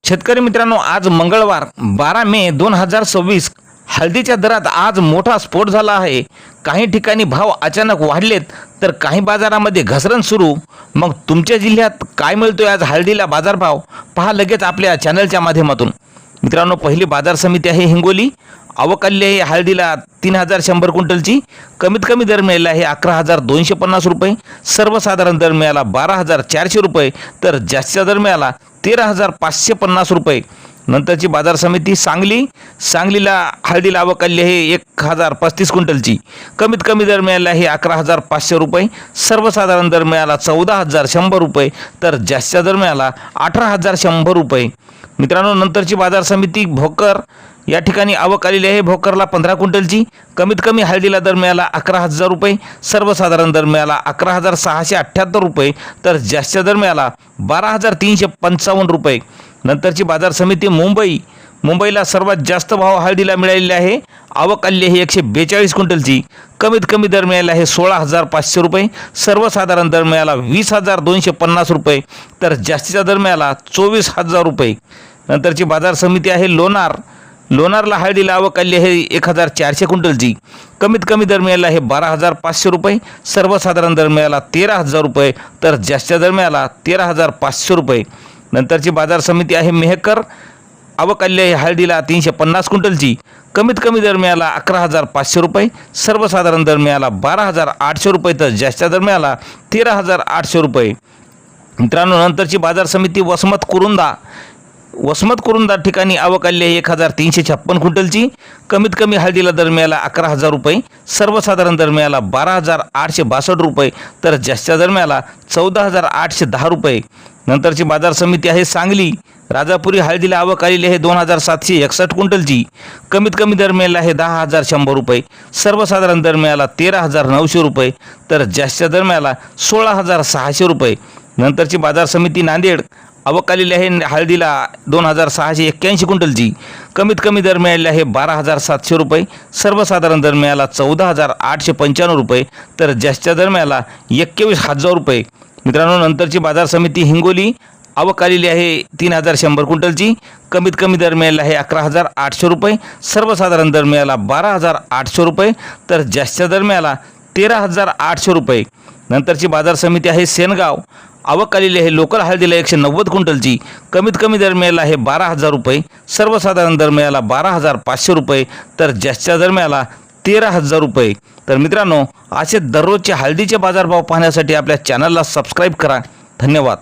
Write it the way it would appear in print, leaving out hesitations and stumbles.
शेतकरी मित्रांनो, आज मंगळवार 12 मे 2026 हळदीच्या दरात आज मोठा स्फोट झाला आहे। काही ठिकाणी भाव अचानक वाढलेत तर काही बाजारामध्ये घसरण सुरू। मग तुमच्या जिल्ह्यात काय मिळतोय आज हळदीला बाजारभाव पहा लगेच आपल्या चॅनलच्या माध्यमातून। मित्रांनो, पहिली बाजार समिती आहे हिंगोली। आवक आली आहे हळदीला 3100 क्विंटलची। कमीत कमी दर मिळाला आहे 11250 रुपये। सर्वसाधारण दर मिळाला 12400 रुपये तर जास्तीचा दर मिळाला 13550 रुपये। नंतरची बाजार समिती सांगलीला हळदीला आवक आली आहे 1035 क्विंटलची। कमीत कमी दर मिळाला आहे 11500 रुपये। सर्वसाधारण दर मिळाला 14100 रुपये तर जास्तीचा दर मिळाला 18100 रुपये। मित्रांनो, नंतरची बाजार समिती भोकर या ठिकाणी आवक आलेली आहे। भोकरला 15 क्विंटलची। कमीत कमी हळदीला दर मिळाला 11000 रुपये। सर्वसाधारण दर मिळाला 11678 रुपये तर जास्तीचा दर मिळाला 12355 रुपये। नंतरची बाजार समिती मुंबईला सर्वात जास्त भाव हळदीला मिळालेला आहे। आवक आली आहे 142 क्विंटलची। कमीत कमी दर मिळाला आहे 16500 रुपये। सर्वसाधारण दर मिळाला 20250 रुपये तर जास्तीचा दर मिळाला 24000 रुपये। नंतरची बाजार समिती आहे लोणारला हळदीला आवक आली आहे 1400 क्विंटलची। कमीत कमी दर मिळाला आहे 12500 रुपये। सर्वसाधारण दर मिळाला 13000 रुपये तर जास्तीचा दर मिळाला 13500 रुपये। नंतरची बाजार समिती आहे मेहकर। आवक आली आहे हळदीला 350 क्विंटलची। कमीत कमी दर मिळाला 11500 रुपये। सर्वसाधारण दर मिळाला 12800 रुपये तर जास्तीचा दर मिळाला 13800 रुपये। मित्रांनो, नंतरची बाजार समिती वसमत कुरुंदा ठिकाणी आवक आली आहे 1356 क्विंटलची। कमीत कमी हळदीला दर मिळाला 11000 रुपये। सर्वसाधारण दर मिळाला 12862 रुपये तर जास्तीचा दर मिळाला 14810 रुपये। नंतरची बाजार समिती आहे सांगली। राजापुरी हळदीला आवक आलेली आहे 2761 क्विंटलची। कमीत कमी दर मिळाला आहे 10100 रुपये। सर्वसाधारण दर मिळाला 13900 रुपये तर जास्तीचा दर मिळाला 16600 रुपये। नंतरची बाजार समिती नांदेड। आवक आलेली आहे हळदीला 2681 क्विंटलची। कमीत कमी दर मिळाले आहे 12700 रुपये। सर्वसाधारण दर मिळाला 14895 रुपये तर जास्तीचा दर मिळाला 21000 रुपये। मित्रांनो, नंतरची बाजार समिती हिंगोली। आवक आलेली आहे 3100 क्विंटलची। कमीत कमी दर मिळाला आहे 11800 रुपये। सर्वसाधारण दर मिळाला 12800 रुपये तर जास्तीचा दर मिळाला 13800 रुपये। नंतरची बाजार समिती आहे सेनगाव। आवक आलेली आहे लोकल हळदीला 190 क्विंटलची। कमीत कमी दर मिळाला आहे 12000 रुपये। सर्वसाधारण दर मिळाला 12500 रुपये तर जास्तीचा दर मिळाला 13000 रुपये। तर मित्रांनो, असे दररोजचे हळदीचे बाजारभाव पाहण्यासाठी आपल्या चॅनलला सबस्क्राईब करा। धन्यवाद।